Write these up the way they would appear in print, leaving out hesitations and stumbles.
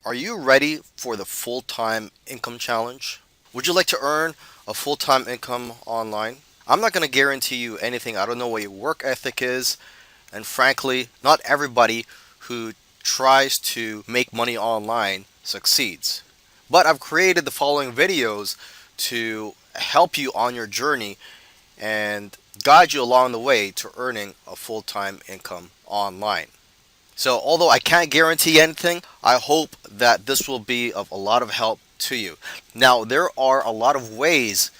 Are you ready for the full-time income challenge? Would you like to earn a full-time income online? I'm not going to guarantee you anything. I don't know what your work ethic is, and frankly, not everybody who tries to make money online succeeds. But I've created the following videos to help you on your journey and guide you along the way to earning a full-time income online. So, although I can't guarantee anything, I hope that this will be of a lot of help to you. Now, there are a lot of ways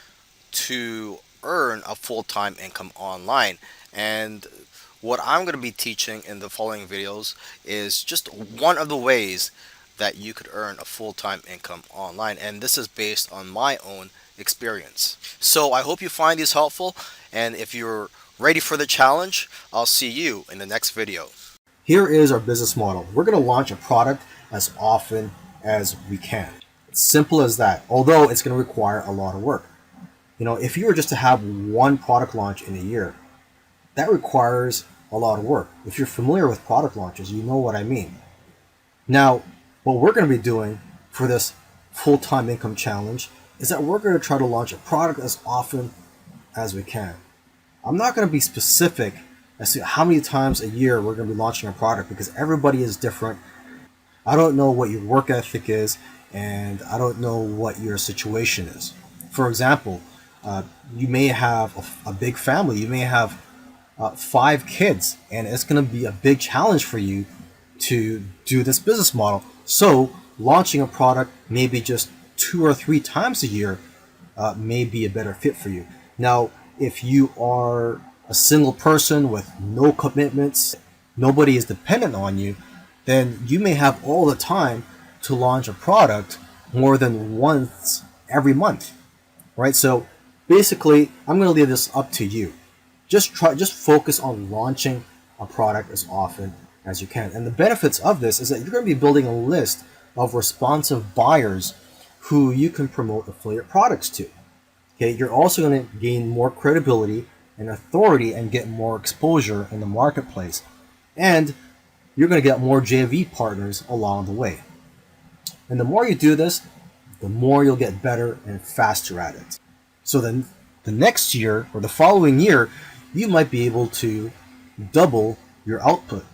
to earn a full time income online, and what I'm going to be teaching in the following videos is just one of the ways that you could earn a full time income online, and this is based on my own experience. So, I hope you find these helpful, and if you're ready for the challenge, I'll see you in the next video. Here is our business model. We're going to launch a product as often as we can. It's simple as that, although it's going to require a lot of work. If you were just to have one product launch in a year, that requires a lot of work. If you're familiar with product launches, you know what I mean. Now, what we're going to be doing for this full-time income challenge is that we're going to try to launch a product as often as we can. I'm not going to be specific as to how many times a year we're going to be launching a product because everybody is different. I don't know what your work ethic is, and I don't know what your situation is. For example, you may have a big family. You may have 5 kids, and it's going to be a big challenge for you to do this business model. So launching a product maybe just 2 or 3 times a year may be a better fit for you. Now, if you are a single person with no commitments, nobody is dependent on you, then you may have all the time to launch a product more than once every month, right? So basically, I'm going to leave this up to you. Just focus on launching a product as often as you can. And the benefits of this is that you're going to be building a list of responsive buyers who you can promote affiliate products to. Okay, you're also going to gain more credibility and authority and get more exposure in the marketplace. And you're going to get more JV partners along the way. And the more you do this, the more you'll get better and faster at it. So then the next year or the following year, you might be able to double your output.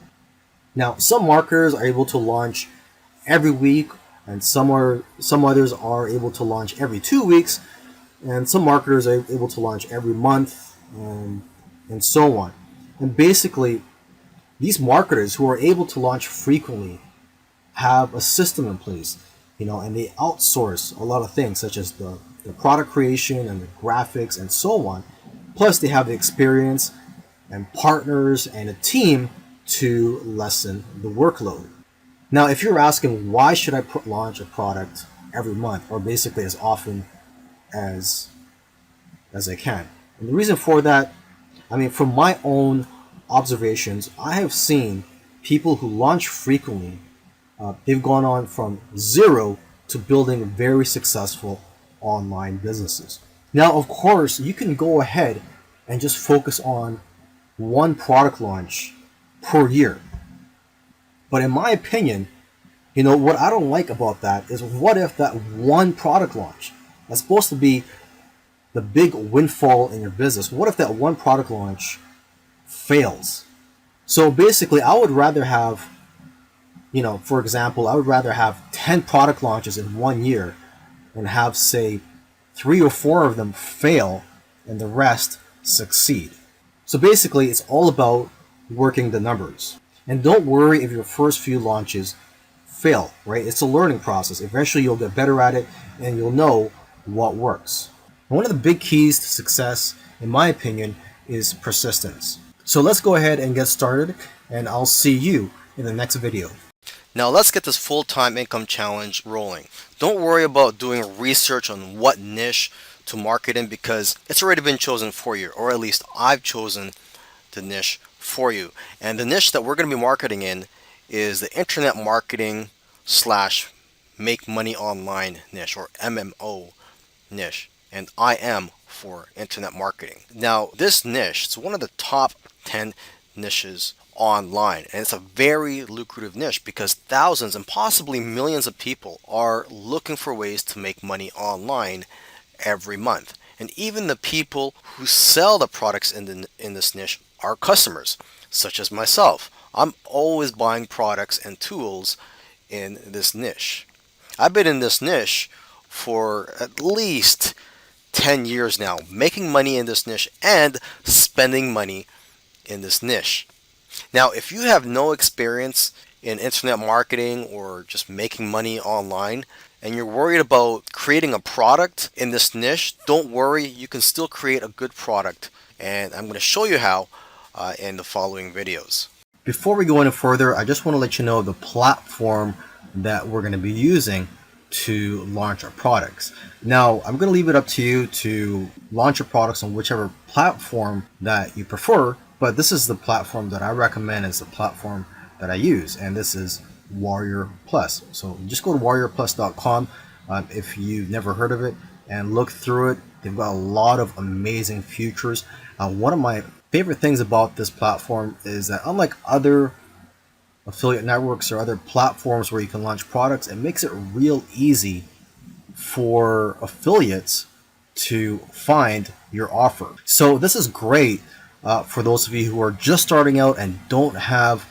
Now, some marketers are able to launch every week, and some others are able to launch every 2 weeks, and some marketers are able to launch every month, and so on. And basically, these marketers who are able to launch frequently have a system in place, and they outsource a lot of things such as the product creation and the graphics and so on. Plus, they have the experience and partners and a team to lessen the workload. Now, if you're asking why should I launch a product every month or basically as often as I can, and the reason for that, from my own observations, I have seen people who launch frequently, they've gone on from zero to building very successful online businesses. Now, of course, you can go ahead and just focus on one product launch per year. But in my opinion, what I don't like about that is what if that one product launch that's supposed to be the big windfall in your business, what if that one product launch fails? So basically, I would rather have, for example, I would rather have 10 product launches in 1 year and have, say, 3 or 4 of them fail and the rest succeed. So basically, it's all about working the numbers. And don't worry if your first few launches fail, right? It's a learning process. Eventually, you'll get better at it and you'll know what works. And one of the big keys to success, in my opinion, is persistence. So let's go ahead and get started, and I'll see you in the next video. Now let's get this full-time income challenge rolling. Don't worry about doing research on what niche to market in because it's already been chosen for you, or at least I've chosen the niche for you. And the niche that we're going to be marketing in is the internet marketing slash make money online niche, or MMO niche. And IM for internet marketing. Now, this niche is one of the top 10 niches online. And it's a very lucrative niche because thousands and possibly millions of people are looking for ways to make money online every month. And even the people who sell the products in this niche are customers, such as myself. I'm always buying products and tools in this niche. I've been in this niche for at least 10 years now, making money in this niche and spending money in this niche. Now, if you have no experience in internet marketing or just making money online, and you're worried about creating a product in this niche, don't worry, you can still create a good product. And I'm going to show you how in the following videos. Before we go any further, I just want to let you know the platform that we're going to be using to launch our products. Now, I'm going to leave it up to you to launch your products on whichever platform that you prefer, but this is the platform that I recommend as the platform that I use, and this is Warrior Plus. So just go to warriorplus.com if you've never heard of it and look through it. They've got a lot of amazing features. One of my favorite things about this platform is that unlike other affiliate networks or other platforms where you can launch products, it makes it real easy for affiliates to find your offer. So this is great for those of you who are just starting out and don't have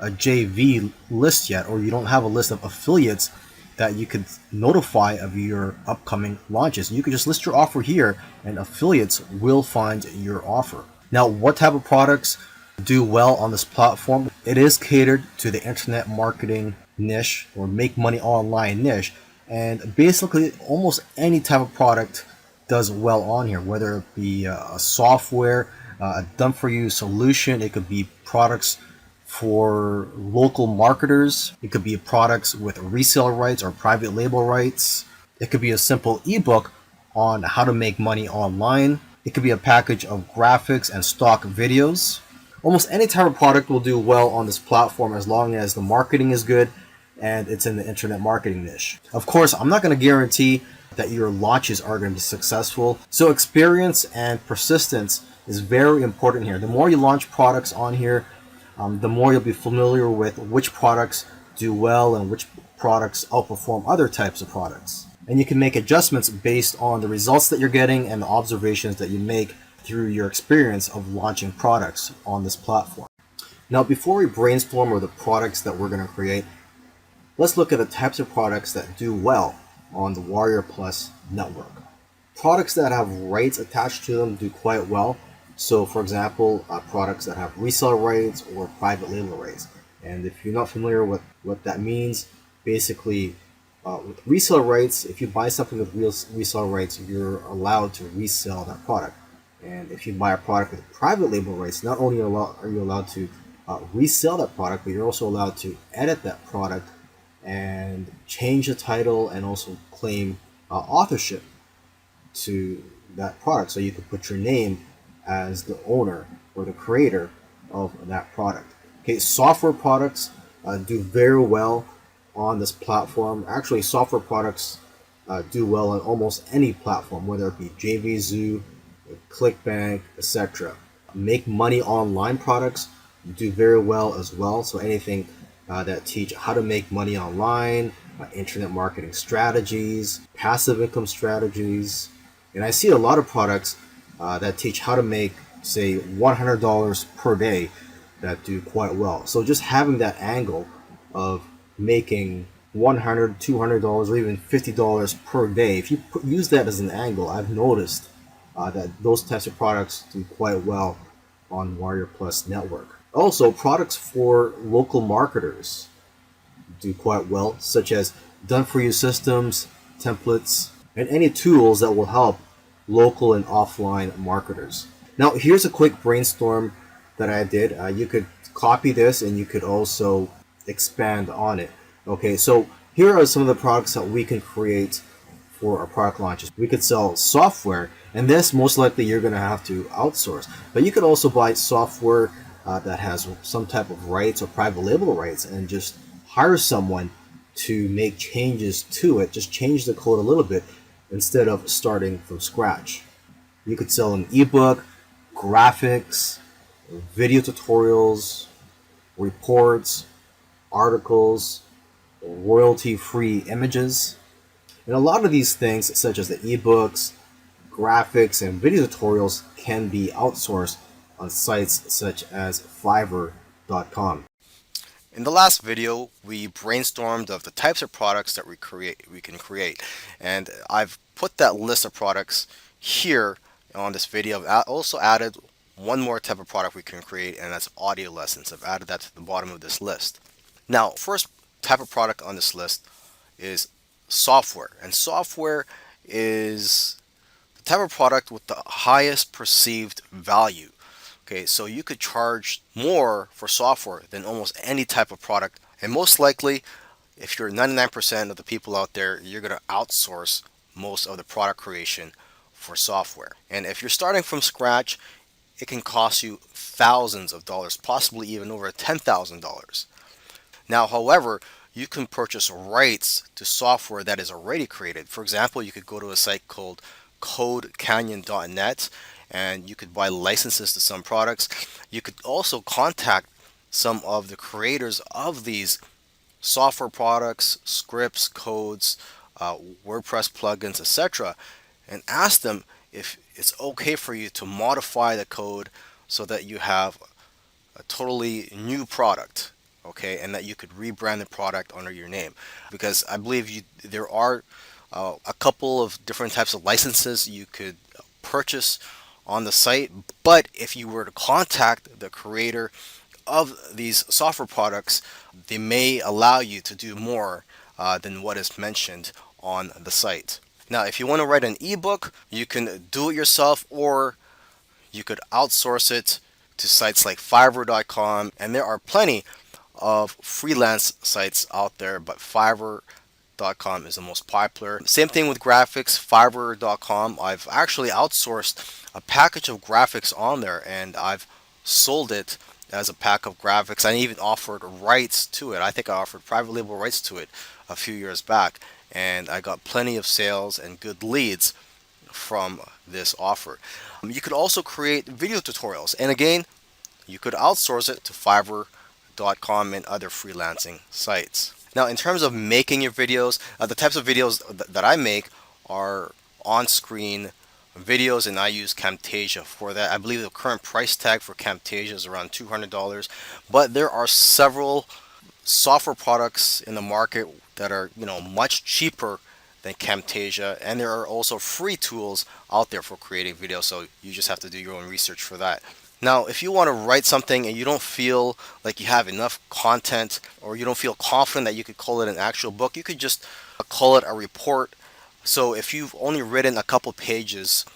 a JV list yet, or you don't have a list of affiliates that you could notify of your upcoming launches. You can just list your offer here and affiliates will find your offer. Now, what type of products do well on this platform? It is catered to the internet marketing niche or make money online niche, and basically almost any type of product does well on here, whether it be a software, a done for you solution. It could be products for local marketers. It could be products with resale rights or private label rights. It could be a simple ebook on how to make money online. It could be a package of graphics and stock videos. Almost any type of product will do well on this platform as long as the marketing is good and it's in the internet marketing niche. Of course, I'm not going to guarantee that your launches are going to be successful. So experience and persistence is very important here. The more you launch products on here, the more you'll be familiar with which products do well and which products outperform other types of products. And you can make adjustments based on the results that you're getting and the observations that you make through your experience of launching products on this platform. Now, before we brainstorm over the products that we're going to create, let's look at the types of products that do well on the Warrior Plus network. Products that have rights attached to them do quite well. So, for example, products that have resale rights or private label rights. And if you're not familiar with what that means, basically, with resale rights, if you buy something with resale rights, you're allowed to resell that product. And if you buy a product with private label rights, not only are you allowed to resell that product, but you're also allowed to edit that product and change the title and also claim authorship to that product. So you can put your name as the owner or the creator of that product. Okay, software products do very well on this platform. Actually, software products do well on almost any platform, whether it be JVZoo, ClickBank, etc. Make money online products do very well as well. So anything that teach how to make money online, internet marketing strategies, passive income strategies. And I see a lot of products that teach how to make, say, $100 per day that do quite well. So just having that angle of making $100, $200, or even $50 per day, if you use that as an angle, I've noticed that those types of products do quite well on Warrior Plus network. Also, products for local marketers do quite well, such as done-for-you systems, templates, and any tools that will help local and offline marketers. Now, here's a quick brainstorm that I did. You could copy this and you could also expand on it. Okay, so here are some of the products that we can create for our product launches. We could sell software, and this most likely you're going to have to outsource. But you could also buy software that has some type of rights or private label rights and just hire someone to make changes to it. Just change the code a little bit instead of starting from scratch. You could sell an ebook, graphics, video tutorials, reports, articles, royalty-free images. And a lot of these things, such as the ebooks, graphics, and video tutorials, can be outsourced on sites such as Fiverr.com. In the last video, we brainstormed of the types of products that we can create, and I've put that list of products here on this video. I've also added one more type of product we can create, and that's audio lessons. I've added that to the bottom of this list. Now, first type of product on this list is software, and software is the type of product with the highest perceived value. Okay, so you could charge more for software than almost any type of product, and most likely, if you're 99% of the people out there, you're going to outsource most of the product creation for software. And if you're starting from scratch, it can cost you thousands of dollars, possibly even over $10,000. Now, however, you can purchase rights to software that is already created. For example, you could go to a site called codecanyon.net and you could buy licenses to some products. You could also contact some of the creators of these software products, scripts, codes, WordPress plugins, etc., and ask them if it's okay for you to modify the code so that you have a totally new product, okay, and that you could rebrand the product under your name. Because I believe there are a couple of different types of licenses you could purchase on the site, but if you were to contact the creator of these software products, they may allow you to do more than what is mentioned on the site. Now, if you want to write an ebook, you can do it yourself, or you could outsource it to sites like Fiverr.com, and there are plenty of freelance sites out there, but Fiverr.com is the most popular. Same thing with graphics, Fiverr.com. I've actually outsourced a package of graphics on there, and I've sold it as a pack of graphics. I even offered rights to it. I think I offered private label rights to it a few years back, and I got plenty of sales and good leads from this offer. You could also create video tutorials, and again, you could outsource it to Fiverr.com and other freelancing sites. Now, in terms of making your videos, the types of videos that I make are on-screen videos, and I use Camtasia for that. I believe the current price tag for Camtasia is around $200, but there are several software products in the market that are, much cheaper than Camtasia, and there are also free tools out there for creating videos, so you just have to do your own research for that. Now, if you want to write something and you don't feel like you have enough content, or you don't feel confident that you could call it an actual book, you could just call it a report. So if you've only written a couple pages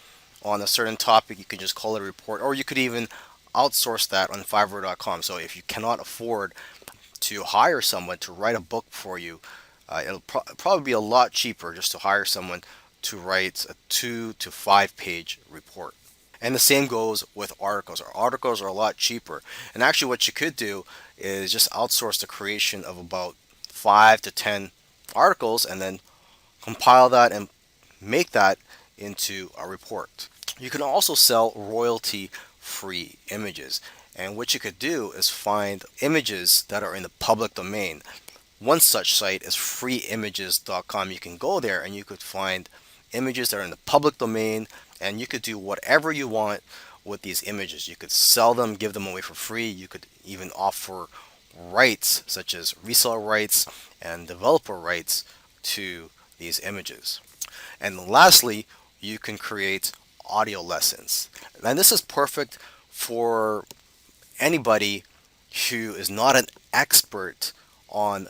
on a certain topic, you could just call it a report, or you could even outsource that on Fiverr.com. So if you cannot afford to hire someone to write a book for you, it'll probably be a lot cheaper just to hire someone to write a 2 to 5 page report. And the same goes with articles. Our articles are a lot cheaper. And actually what you could do is just outsource the creation of about 5 to 10 articles and then compile that and make that into a report. You can also sell royalty-free images. And what you could do is find images that are in the public domain. One such site is freeimages.com. You can go there and you could find images that are in the public domain, and you could do whatever you want with these images. You could sell them, give them away for free. You could even offer rights such as reseller rights and developer rights to these images. And lastly, you can create audio lessons. And this is perfect for anybody who is not an expert on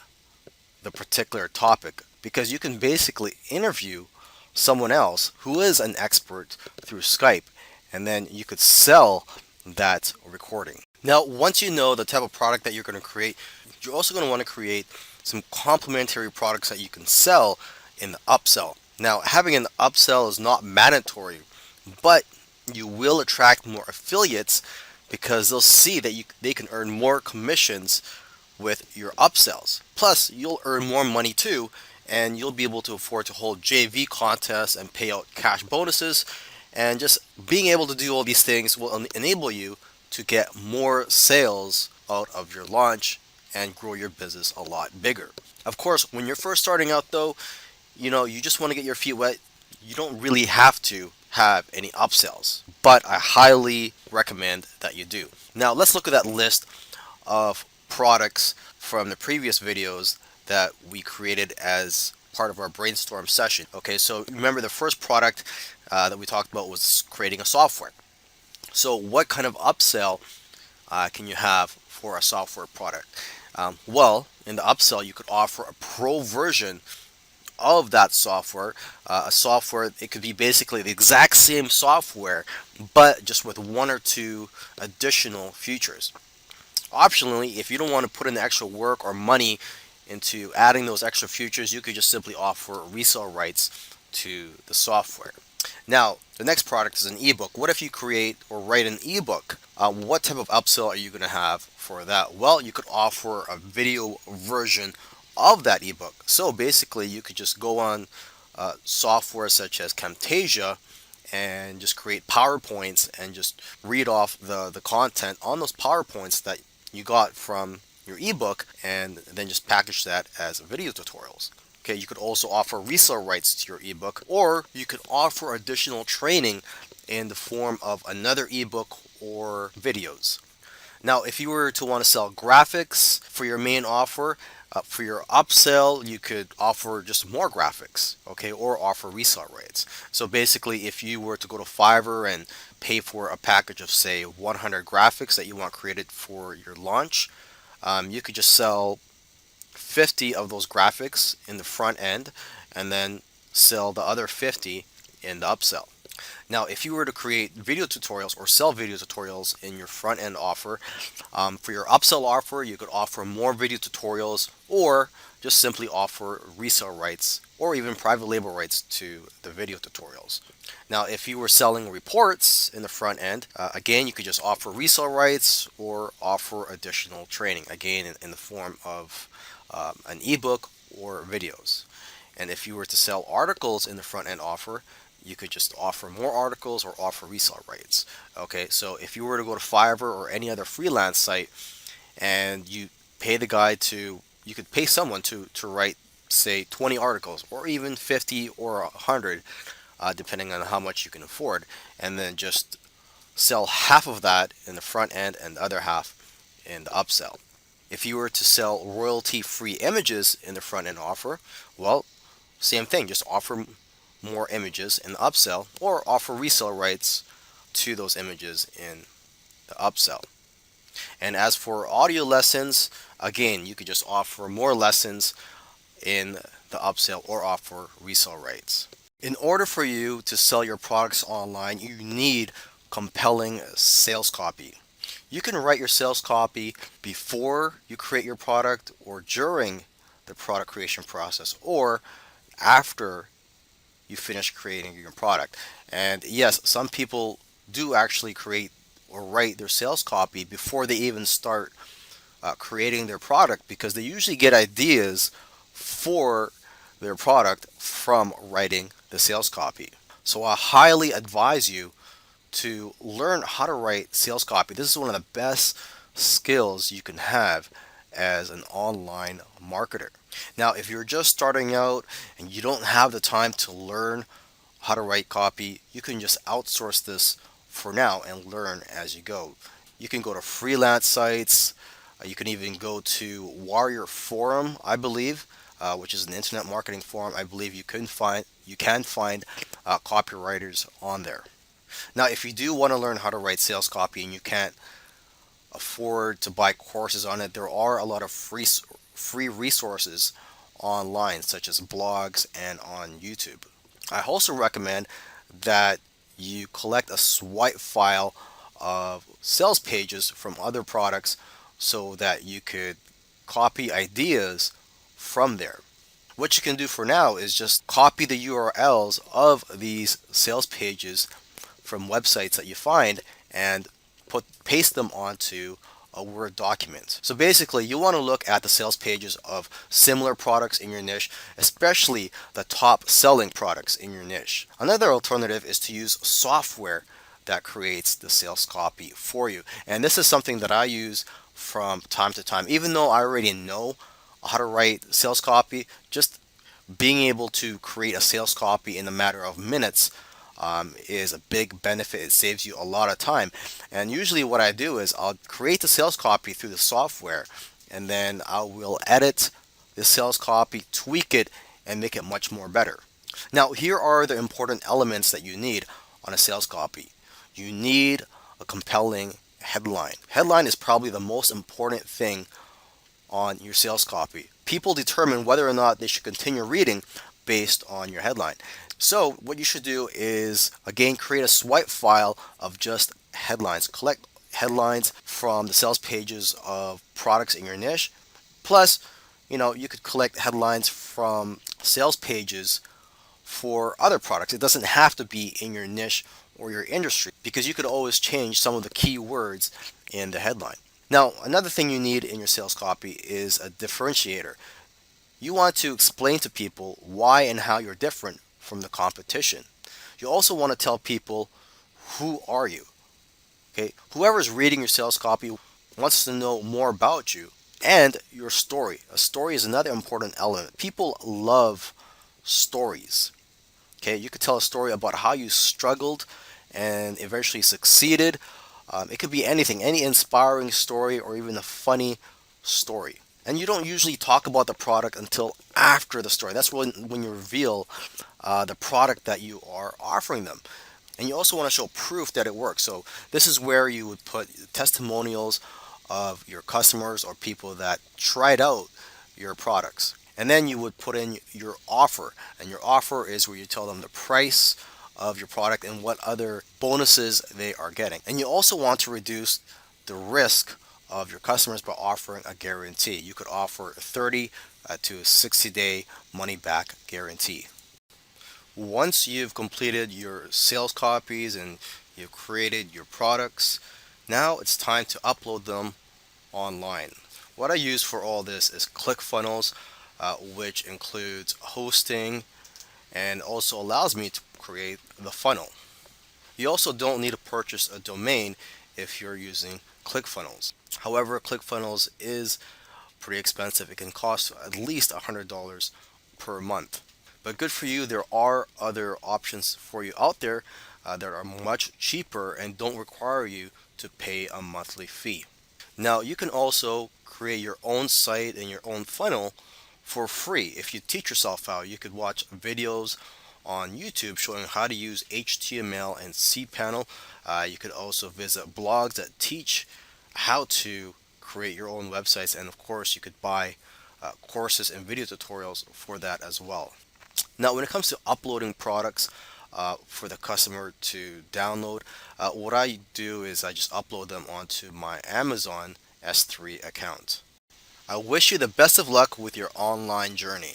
the particular topic, because you can basically interview someone else who is an expert through Skype, and then you could sell that recording. Now, once you know the type of product that you're going to create, you're also going to want to create some complementary products that you can sell in the upsell. Now, having an upsell is not mandatory, but you will attract more affiliates because they'll see that they can earn more commissions with your upsells. Plus, you'll earn more money too, and you'll be able to afford to hold JV contests and pay out cash bonuses. And just being able to do all these things will enable you to get more sales out of your launch and grow your business a lot bigger. Of course, when you're first starting out though, you just want to get your feet wet. You don't really have to have any upsells, but I highly recommend that you do. Now, let's look at that list of products from the previous videos that we created as part of our brainstorm session. Okay, so remember the first product that we talked about was creating a software. So what kind of upsell can you have for a software product? Well, in the upsell, you could offer a pro version of that software. A software, it could be basically the exact same software, but just with one or two additional features. Optionally, if you don't want to put in the extra work or money into adding those extra features, you could just simply offer resale rights to the software. Now, the next product is an ebook. What if you create or write an ebook? What type of upsell are you going to have for that? Well, you could offer a video version of that ebook. So basically, you could just go on software such as Camtasia and just create PowerPoints and just read off the content on those PowerPoints that you got from your ebook, and then just package that as video tutorials. Okay, you could also offer resale rights to your ebook, or you could offer additional training in the form of another ebook or videos. Now, if you were to want to sell graphics for your main offer, for your upsell, you could offer just more graphics, okay, or offer resale rights. So basically, if you were to go to Fiverr and pay for a package of, say, 100 graphics that you want created for your launch, you could just sell 50 of those graphics in the front end and then sell the other 50 in the upsell. Now, if you were to create video tutorials or sell video tutorials in your front end offer, for your upsell offer, you could offer more video tutorials or just simply offer resale rights or even private label rights to the video tutorials. Now, if you were selling reports in the front end, again, you could just offer resale rights or offer additional training, again, in the form of an ebook or videos. And if you were to sell articles in the front end offer, you could just offer more articles or offer resale rights. Okay, so if you were to go to Fiverr or any other freelance site and you pay the guy you could pay someone to write, say, 20 articles or even 50 or 100, depending on how much you can afford, and then just sell half of that in the front end and the other half in the upsell. If you were to sell royalty-free images in the front end offer, well, same thing, just offer more images in the upsell or offer resale rights to those images in the upsell. And as for audio lessons, again, you could just offer more lessons in the upsell or offer resale rights. In order for you to sell your products online, you need compelling sales copy. You can write your sales copy before you create your product or during the product creation process or after you finish creating your product. And yes, some people do actually create or write their sales copy before they even start creating their product, because they usually get ideas for their product from writing the sales copy. So I highly advise you to learn how to write sales copy. This is one of the best skills you can have as an online marketer. Now, if you're just starting out and you don't have the time to learn how to write copy, you can just outsource this for now and learn as you go. You can go to freelance sites. You can even go to Warrior Forum, I believe, which is an internet marketing forum. I believe you can find copywriters on there. Now, if you do want to learn how to write sales copy and you can't afford to buy courses on it, there are a lot of free resources online, such as blogs and on YouTube. I also recommend that you collect a swipe file of sales pages from other products so that you could copy ideas from there. What you can do for now is just copy the URLs of these sales pages from websites that you find and paste them onto a Word document. So basically, you want to look at the sales pages of similar products in your niche, especially the top selling products in your niche. Another alternative is to use software that creates the sales copy for you. And this is something that I use from time to time. Even though I already know how to write sales copy, just being able to create a sales copy in a matter of minutes is a big benefit. It saves you a lot of time. And usually, what I do is I'll create the sales copy through the software, and then I will edit the sales copy, tweak it, and make it much more better. Now, here are the important elements that you need on a sales copy. You need a compelling headline. Headline is probably the most important thing on your sales copy. People determine whether or not they should continue reading based on your headline. So, what you should do is, again, create a swipe file of just headlines. Collect headlines from the sales pages of products in your niche. Plus, you could collect headlines from sales pages for other products. It doesn't have to be in your niche or your industry, because you could always change some of the key words in the headline. Now, another thing you need in your sales copy is a differentiator. You want to explain to people why and how you're different from the competition. You also want to tell people, who are you? Okay, whoever's reading your sales copy wants to know more about you and your story. A story is another important element. People love stories. Okay, you could tell a story about how you struggled and eventually succeeded. It could be anything, any inspiring story or even a funny story. And you don't usually talk about the product until after the story. That's when you reveal the product that you are offering them. And you also want to show proof that it works. So this is where you would put testimonials of your customers or people that tried out your products. And then you would put in your offer. And your offer is where you tell them the price of your product and what other bonuses they are getting. And you also want to reduce the risk of your customers by offering a guarantee. You could offer a 30 to 60-day money back guarantee. Once you've completed your sales copies and you've created your products, now it's time to upload them online. What I use for all this is ClickFunnels, which includes hosting and also allows me to create the funnel. You also don't need to purchase a domain if you're using ClickFunnels. However, ClickFunnels is pretty expensive. It can cost at least $100 per month. But good for you, there are other options for you out there that are much cheaper and don't require you to pay a monthly fee. Now, you can also create your own site and your own funnel for free. If you teach yourself how, you could watch videos on YouTube showing how to use HTML and cPanel. You could also visit blogs that teach how to create your own websites, and of course you could buy courses and video tutorials for that as well. Now, when it comes to uploading products for the customer to download, what I do is I just upload them onto my Amazon S3 account. I wish you the best of luck with your online journey.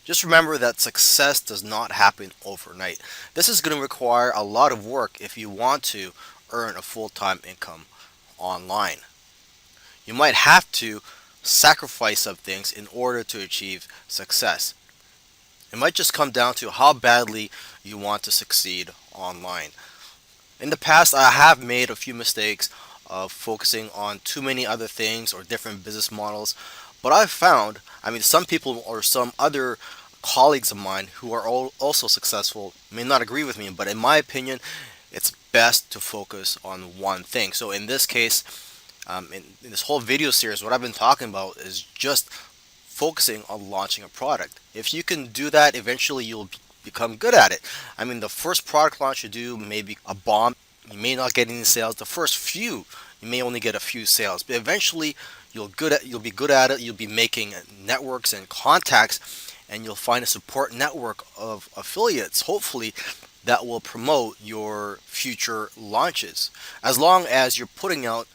Just remember that success does not happen overnight. This is going to require a lot of work if you want to earn a full-time income online. You might have to sacrifice some things in order to achieve success. It might just come down to how badly you want to succeed online. In the past, I have made a few mistakes of focusing on too many other things or different business models, but I've found, some people or some other colleagues of mine who are also successful may not agree with me, but in my opinion, it's best to focus on one thing. So in this case, in this whole video series, what I've been talking about is just focusing on launching a product. If you can do that, eventually you'll become good at it. The first product launch you do may be a bomb. You may not get any sales. The first few, you may only get a few sales, but eventually you'll be good at it. You'll be making networks and contacts, and you'll find a support network of affiliates, hopefully, that will promote your future launches, as long as you're putting out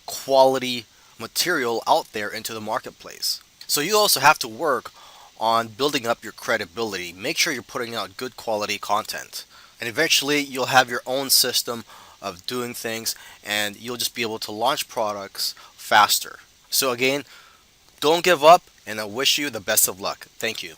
quality material out there into the marketplace. So you also have to work on building up your credibility. Make sure you're putting out good quality content, and eventually you'll have your own system of doing things, and you'll just be able to launch products faster. So again, don't give up, and I wish you the best of luck. Thank you.